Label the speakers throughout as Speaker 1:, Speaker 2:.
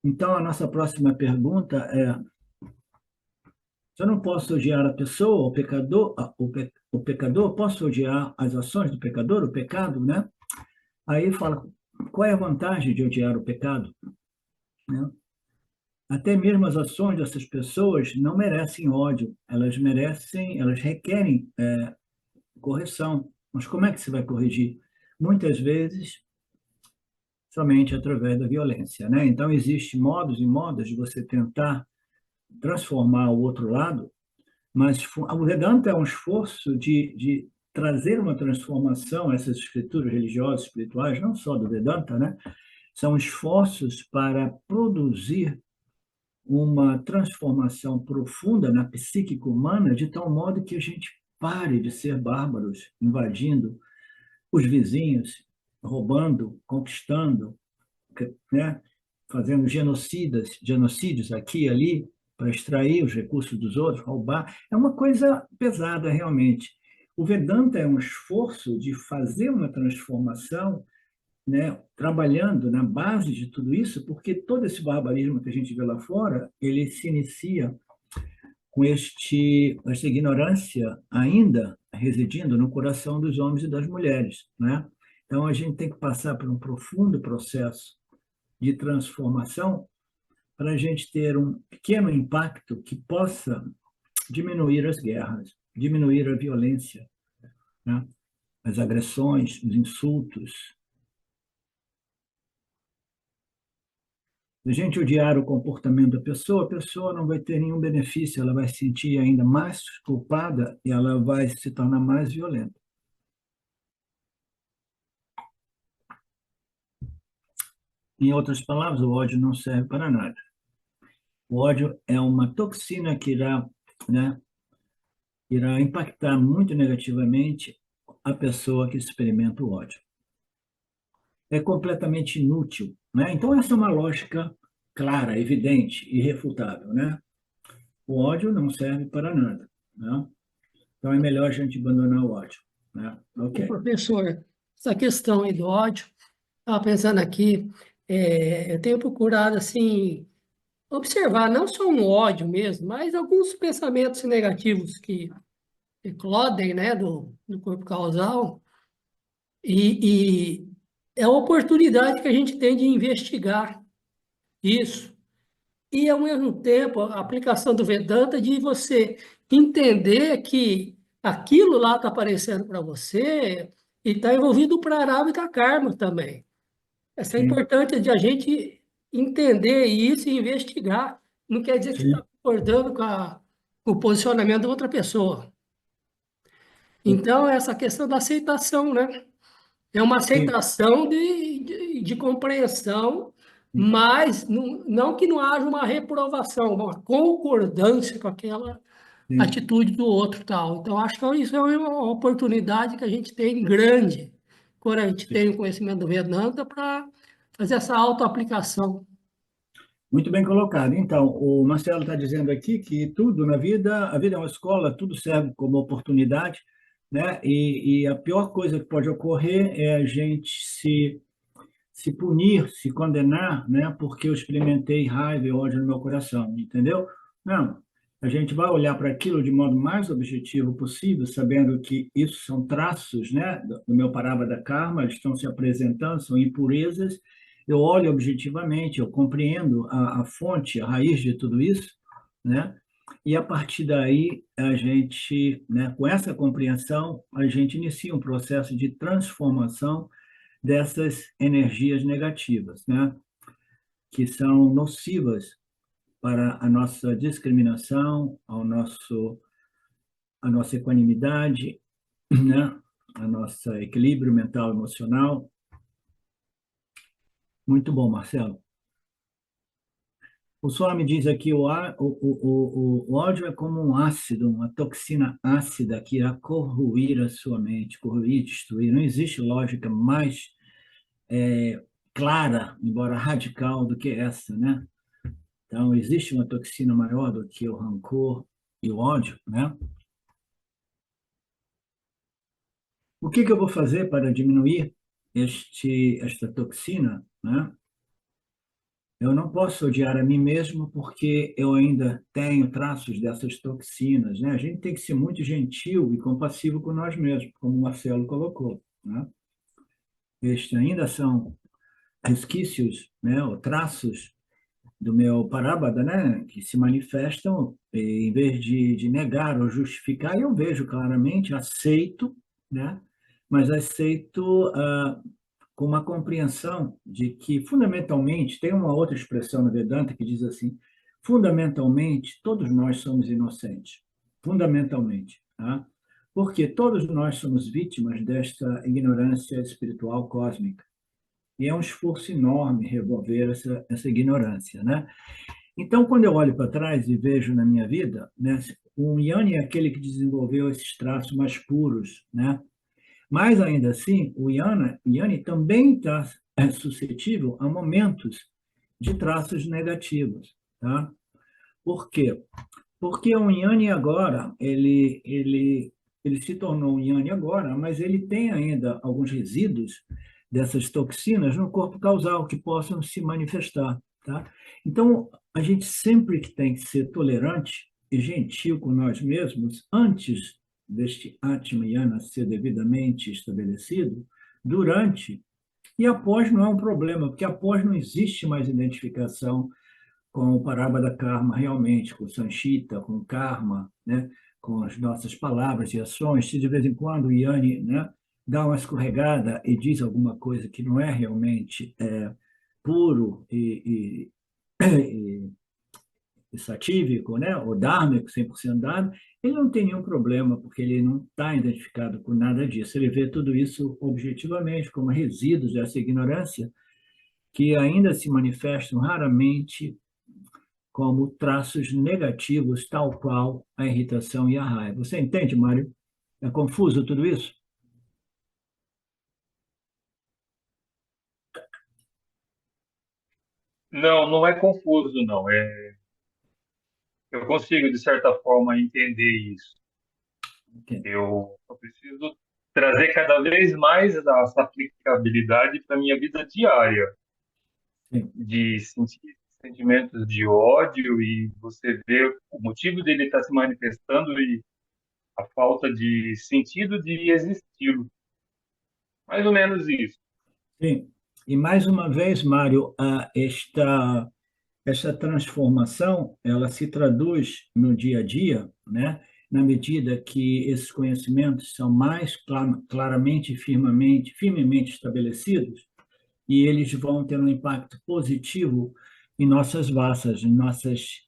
Speaker 1: Então, a nossa próxima pergunta é: se eu não posso odiar a pessoa, o pecador, o pecador, posso odiar as ações do pecador, o pecado, né? Aí fala, qual é a vantagem de odiar o pecado, né? Até mesmo as ações dessas pessoas não merecem ódio, elas requerem correção. Mas como é que se vai corrigir? Muitas vezes, somente através da violência, né? Então, existem modos e modos de você tentar transformar o outro lado. Mas o Vedanta é um esforço de trazer uma transformação, essas escrituras religiosas, espirituais, não só do Vedanta, né? São esforços para produzir uma transformação profunda na psique humana, de tal modo que a gente pare de ser bárbaros, invadindo os vizinhos, roubando, conquistando, né? Fazendo genocídios aqui e ali, para extrair os recursos dos outros, roubar. É uma coisa pesada, realmente. O Vedanta é um esforço de fazer uma transformação, né, trabalhando na base de tudo isso, porque todo esse barbarismo que a gente vê lá fora, ele se inicia com esta ignorância ainda residindo no coração dos homens e das mulheres, né? Então, a gente tem que passar por um profundo processo de transformação para a gente ter um pequeno impacto que possa diminuir as guerras, diminuir a violência, né? As agressões, os insultos. Se a gente odiar o comportamento da pessoa, a pessoa não vai ter nenhum benefício, ela vai se sentir ainda mais culpada e ela vai se tornar mais violenta. Em outras palavras, o ódio não serve para nada. O ódio é uma toxina que irá, né, irá impactar muito negativamente a pessoa que experimenta o ódio. É completamente inútil, né? Então, essa é uma lógica clara, evidente, irrefutável, né? O ódio não serve para nada, né? Então, é melhor a gente abandonar o ódio, né?
Speaker 2: O
Speaker 1: Ok.
Speaker 2: professor, essa questão aí do ódio, estava pensando aqui, eu tenho procurado, assim, observar não só um ódio mesmo, mas alguns pensamentos negativos que eclodem, né, do corpo causal, e é a oportunidade que a gente tem de investigar isso. E, ao mesmo tempo, a aplicação do Vedanta de você entender que aquilo lá está aparecendo para você e está envolvido o Prarabdha e Karma também. Essa é
Speaker 1: Sim,
Speaker 2: importante de a gente entender isso e investigar. Não quer dizer que você está
Speaker 1: sim.
Speaker 2: concordando com o posicionamento da outra pessoa. Então, essa questão da aceitação, né? É uma
Speaker 1: Sim,
Speaker 2: aceitação de compreensão, mas não que não haja uma reprovação, uma concordância com aquela
Speaker 1: sim.
Speaker 2: atitude do outro tal. Então, acho que isso é uma oportunidade que a gente tem grande quando a gente tem o conhecimento do Vedanta para fazer essa autoaplicação.
Speaker 1: Muito bem colocado. Então, o Marcelo está dizendo aqui que tudo na vida, a vida é uma escola, tudo serve como oportunidade, né? E a pior coisa que pode ocorrer é a gente se punir, se condenar, né? Porque eu experimentei raiva e ódio no meu coração, entendeu? Não. A gente vai olhar para aquilo de modo mais objetivo possível, sabendo que isso são traços, né, do meu Parabada Karma, eles estão se apresentando, são impurezas. Eu olho objetivamente, eu compreendo a fonte, a raiz de tudo isso, né? E a partir daí, a gente, né, com essa compreensão, a gente inicia um processo de transformação dessas energias negativas, né, que são nocivas para a nossa discriminação, a nossa equanimidade, né, a nosso equilíbrio mental e emocional. Muito bom, Marcelo. O Swami diz aqui, o ódio é como um ácido, uma toxina ácida que irá corroer a sua mente, corroer, destruir. Não existe lógica mais clara, embora radical, do que essa, né? Então, existe uma toxina maior do que o rancor e o ódio, né? O que eu vou fazer para diminuir esta toxina, né? Eu não posso odiar a mim mesmo porque eu ainda tenho traços dessas toxinas, né? A gente tem que ser muito gentil e compassivo com nós mesmos, como o Marcelo colocou, né? Estes ainda são resquícios, né, ou traços do meu parábada, né, que se manifestam, em vez de negar ou justificar, eu vejo claramente, aceito, né, mas aceito com uma compreensão de que, fundamentalmente, tem uma outra expressão no Vedanta que diz assim, fundamentalmente, todos nós somos inocentes, fundamentalmente, tá? Porque todos nós somos vítimas desta ignorância espiritual cósmica. E é um esforço enorme revolver essa ignorância, né? Então, quando eu olho para trás e vejo na minha vida, né, o Yanni é aquele que desenvolveu esses traços mais puros, né? Mas, ainda assim, o Yanni também está suscetível a momentos de traços negativos, tá? Por quê? Porque o Yanni agora, ele se tornou um Yanni agora, mas ele tem ainda alguns resíduos dessas toxinas no corpo causal que possam se manifestar, tá? Então, a gente sempre que tem que ser tolerante e gentil com nós mesmos antes deste Atma Yana ser devidamente estabelecido, durante e após não é um problema, porque após não existe mais identificação com o Parabada Karma realmente, com o Sanchita, com o Karma, né? Com as nossas palavras e ações. Se de vez em quando o Yanni, né, dá uma escorregada e diz alguma coisa que não é realmente puro e satívico, né, ou dharmico, 100% dharmico, ele não tem nenhum problema, porque ele não está identificado com nada disso. Ele vê tudo isso objetivamente, como resíduos dessa ignorância, que ainda se manifestam raramente como traços negativos, tal qual a irritação e a raiva. Você entende, Mário? É confuso tudo isso?
Speaker 3: Não, não é confuso, não. Eu consigo, de certa forma, entender isso.
Speaker 1: Entende?
Speaker 3: Eu só preciso trazer cada vez mais essa aplicabilidade para a minha vida diária,
Speaker 1: Sim,
Speaker 3: de sentir sentimentos de ódio e você ver o motivo dele estar se manifestando e a falta de sentido de existir. Mais ou menos isso.
Speaker 1: sim. E mais uma vez, Mário, esta transformação, ela se traduz no dia a dia, né? Na medida que esses conhecimentos são mais claramente e firmemente estabelecidos, e eles vão ter um impacto positivo em nossas massas, em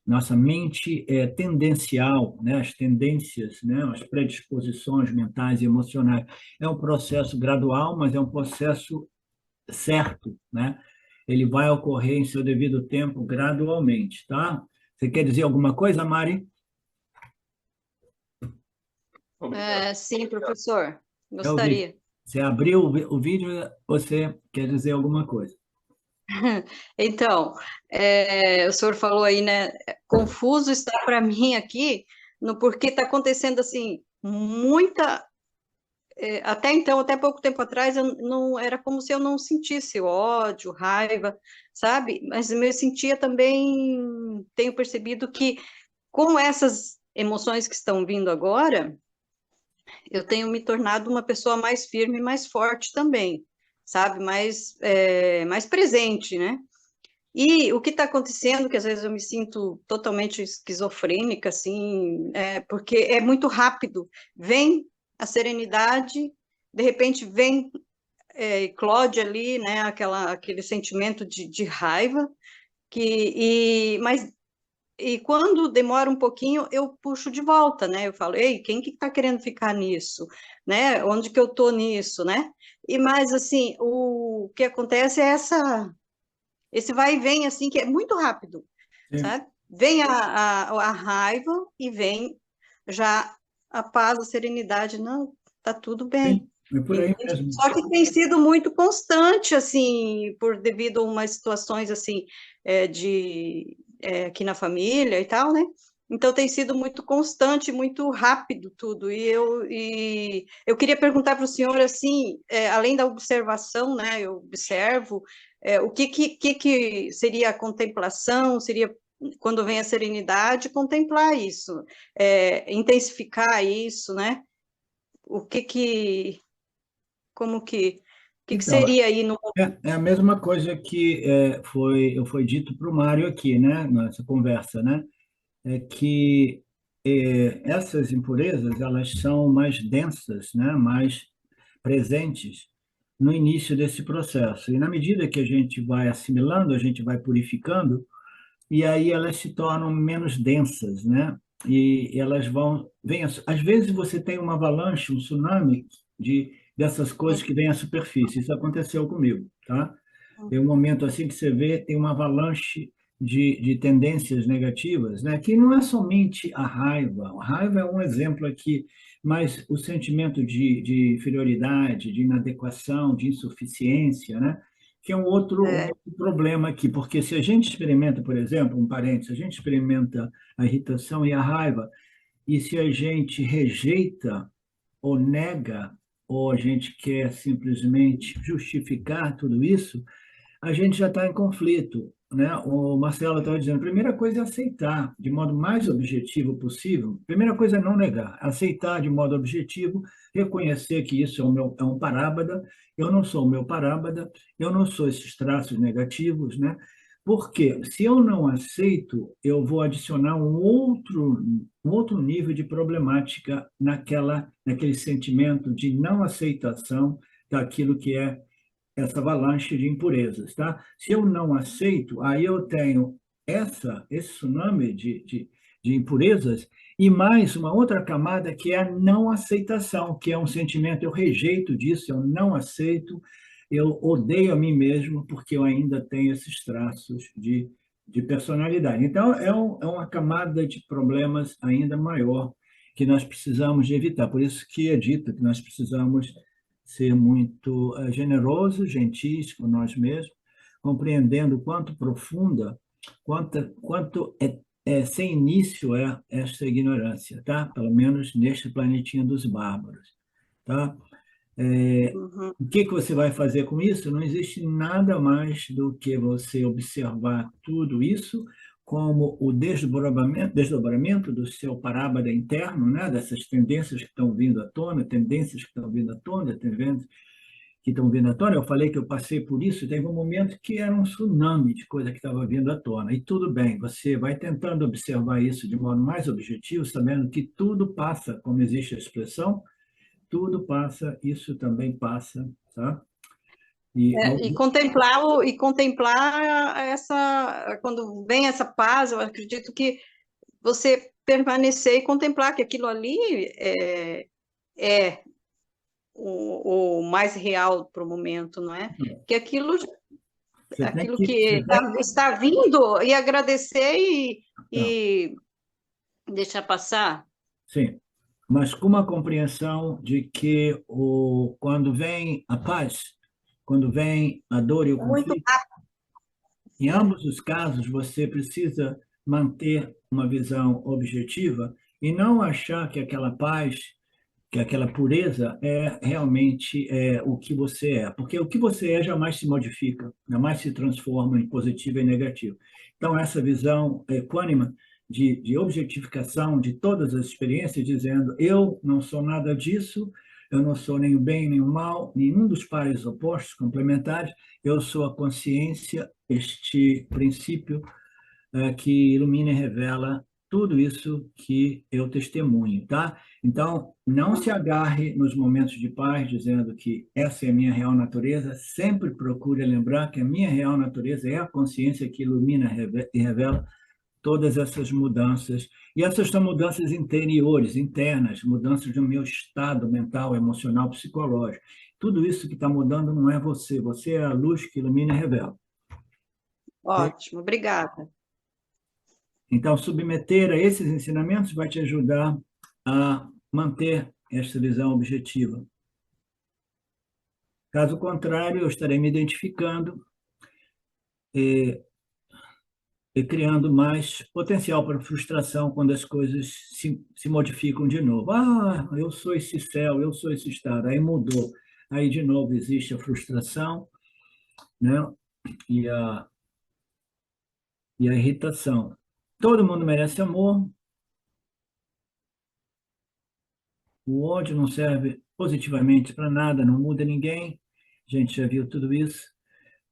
Speaker 1: nossa mente tendencial, né? As tendências, né? As predisposições mentais e emocionais. É um processo gradual, mas é um processo certo, né? Ele vai ocorrer em seu devido tempo, gradualmente, tá? Você quer dizer alguma coisa, Mari?
Speaker 3: Obrigado.
Speaker 4: Sim, professor,
Speaker 1: É o vídeo.
Speaker 4: gostaria.
Speaker 1: Você abriu o vídeo, você quer dizer alguma coisa?
Speaker 4: Então, o senhor falou aí, né? Confuso está para mim aqui, no porque está acontecendo assim, muita. Até então, até pouco tempo atrás, eu não era como se eu não sentisse ódio, raiva, sabe? Mas eu sentia também, tenho percebido que com essas emoções que estão vindo agora, eu tenho me tornado uma pessoa mais firme e mais forte também, sabe? Mais presente, né? E o que está acontecendo, que às vezes eu me sinto totalmente esquizofrênica, assim, porque é muito rápido. Vem a serenidade, de repente vem eclode ali, né, aquele sentimento de raiva, mas e quando demora um pouquinho, eu puxo de volta, né? Eu falo, ei, quem que está querendo ficar nisso, né? Onde que eu tô nisso, né? Mas assim, o que acontece é esse vai e vem assim que é muito rápido,
Speaker 1: Sim,
Speaker 4: sabe? Vem a raiva e vem já a paz, a serenidade, não, tá tudo bem.
Speaker 1: sim, é por aí
Speaker 4: Entende?
Speaker 1: mesmo.
Speaker 4: Só que tem sido muito constante, assim, por devido a umas situações assim aqui na família e tal, né? Então tem sido muito constante, muito rápido tudo. E eu queria perguntar para o senhor assim, além da observação, né? Eu observo o que seria a contemplação, seria quando vem a serenidade, contemplar isso, intensificar isso, né? O como que
Speaker 1: Então,
Speaker 4: seria aí no...
Speaker 1: é a mesma coisa que foi dito para o Mário aqui, né, nessa conversa, né? É que essas impurezas elas são mais densas, né, mais presentes no início desse processo. E na medida que a gente vai assimilando, a gente vai purificando, e aí elas se tornam menos densas, né? E elas vêm, às vezes você tem uma avalanche, um tsunami dessas coisas que vêm à superfície. Isso aconteceu comigo, tá? Tem um momento assim que você vê, tem uma avalanche de tendências negativas, né? Que não é somente a raiva. A raiva é um exemplo aqui, mas o sentimento de inferioridade, de inadequação, de insuficiência, né? Que é um
Speaker 4: É,
Speaker 1: outro problema aqui, porque se a gente experimenta, por exemplo, um parênteses, a gente experimenta a irritação e a raiva, e se a gente rejeita ou nega, ou a gente quer simplesmente justificar tudo isso, a gente já está em conflito, né? O Marcelo estava dizendo, a primeira coisa é aceitar de modo mais objetivo possível. Primeira coisa é não negar, aceitar de modo objetivo, reconhecer que isso é um parábada, eu não sou o meu parábada, eu não sou esses traços negativos, né? Porque se eu não aceito, eu vou adicionar um outro nível de problemática naquele sentimento de não aceitação daquilo que é essa avalanche de impurezas, tá? Se eu não aceito, aí eu tenho esse tsunami de impurezas e mais uma outra camada que é a não aceitação, que é um sentimento, eu rejeito disso, eu não aceito, eu odeio a mim mesmo porque eu ainda tenho esses traços de personalidade. Então, é uma camada de problemas ainda maior que nós precisamos de evitar. Por isso que é dito que nós precisamos ser muito generosos, gentis com nós mesmos, compreendendo quanto profunda, quanto sem início é esta ignorância, tá? Pelo menos neste planetinha dos bárbaros, tá?
Speaker 4: uhum.
Speaker 1: O que você vai fazer com isso? Não existe nada mais do que você observar tudo isso como o desdobramento do seu parábada interno, né? Dessas tendências que estão vindo à tona, tendências que estão vindo à tona, tendências que estão vindo à tona. Eu falei que eu passei por isso, teve um momento que era um tsunami de coisa que estava vindo à tona. E tudo bem, você vai tentando observar isso de modo mais objetivo, sabendo que tudo passa, como existe a expressão, tudo passa, isso também passa, tá? E,
Speaker 4: E contemplar essa, quando vem essa paz, eu acredito que você permanecer e contemplar que aquilo ali é o mais real para o momento, não é? Que
Speaker 1: você tem
Speaker 4: aquilo
Speaker 1: que,
Speaker 4: que está vindo e agradecer
Speaker 1: não,
Speaker 4: e deixar passar.
Speaker 1: sim, mas com uma compreensão de que quando vem a paz, quando vem a dor e o
Speaker 4: Muito
Speaker 1: conflito,
Speaker 4: rápido,
Speaker 1: em
Speaker 4: né?
Speaker 1: ambos os casos, você precisa manter uma visão objetiva e não achar que aquela paz, que aquela pureza realmente o que você é, porque o que você é jamais se modifica, jamais se transforma em positivo e negativo. Então, essa visão equânime de objetificação de todas as experiências, dizendo eu não sou nada disso, eu não sou nem o bem nem o mal, nenhum dos pares opostos complementares, eu sou a consciência, este princípio que ilumina e revela tudo isso que eu testemunho, tá? Então, não se agarre nos momentos de paz dizendo que essa é a minha real natureza, sempre procure lembrar que a minha real natureza é a consciência que ilumina e revela todas essas mudanças. E essas são mudanças interiores, internas, mudanças do meu estado mental, emocional, psicológico. Tudo isso que está mudando não é você, você é a luz que ilumina e revela. Ok?
Speaker 4: Ótimo, obrigada.
Speaker 1: Então, submeter a esses ensinamentos vai te ajudar a manter esta visão objetiva. Caso contrário, eu estarei me identificando e criando mais potencial para frustração quando as coisas se modificam de novo. Ah, eu sou esse céu, eu sou esse estado, aí mudou. Aí, de novo, existe a frustração, né? E a irritação. Todo mundo merece amor. O ódio não serve positivamente para nada, não muda ninguém. A gente já viu tudo isso.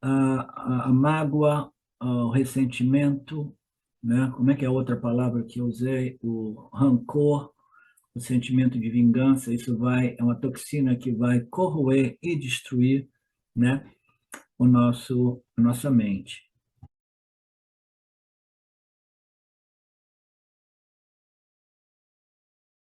Speaker 1: A mágoa, o ressentimento, né? Como é que é a outra palavra que eu usei? O rancor, o sentimento de vingança, é uma toxina que vai corroer e destruir, né, a nossa mente.